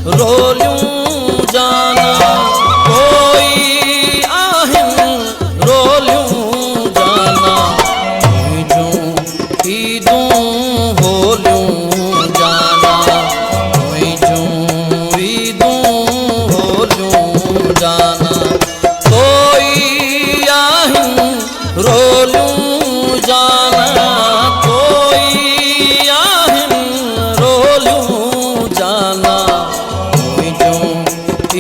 रोलियूं जाना कोई आहिन रोलियूं जाना मुंहिंजूं ईदूं होलियूं जाना मुंहिंजूं ईदूं होलियूं जाना कोई आहिन रोलियूं जाना कोई आहिन रोलियूं जाना मुंहिंजूं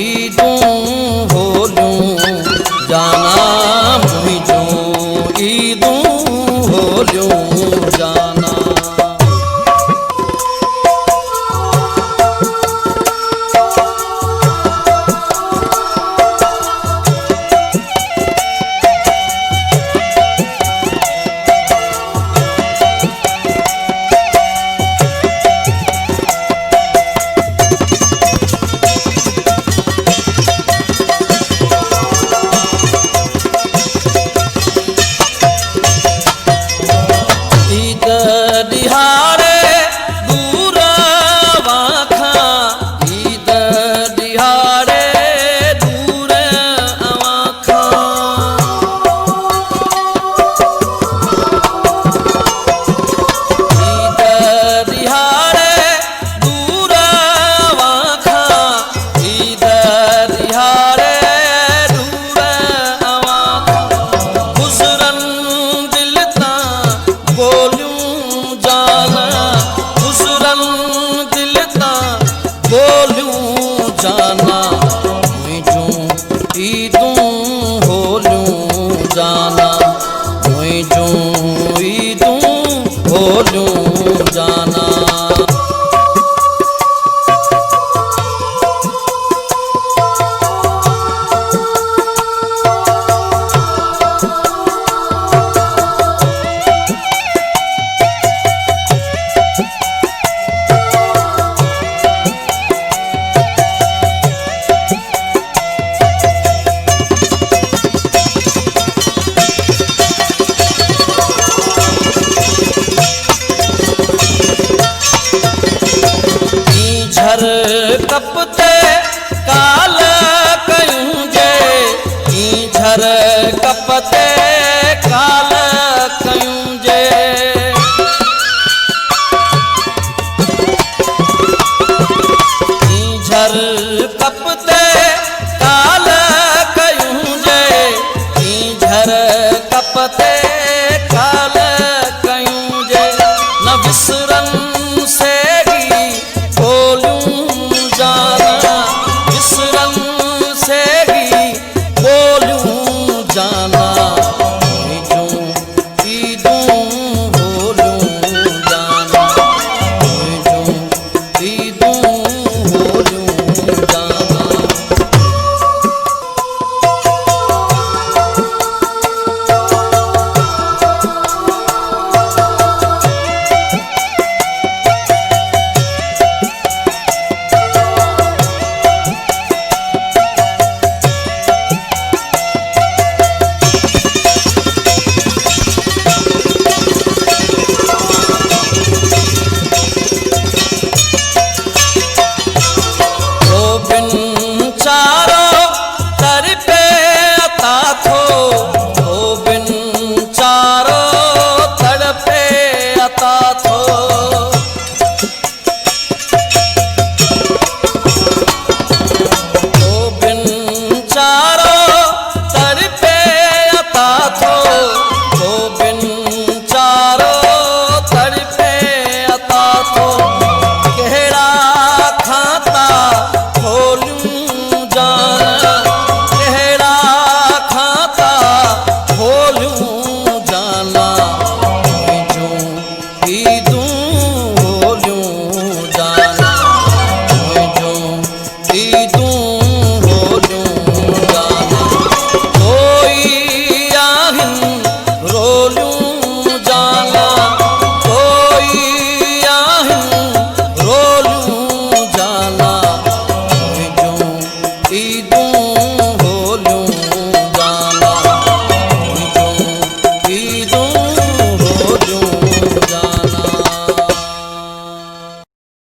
ईदूं होलियूं जाना मुंहिंजूं ईदूं होलियूं जाना। ईद दिहाड़े दूर वाखां ईद दिहाड़े दूर वाखां ईद दिहाड़े दूर वाखां ईद दिहाड़े दूर वाखां गुज़रन दिल तां गोलियूं जाना गुज़रन दिल तां गोलियूं जाना मुंहिंजूं ईदूं होलियूं जाना मुंहिंजूं ईदूं होलियूं जाना। झर कपते काल कयूं जे झर कपते काल कयूं जे झर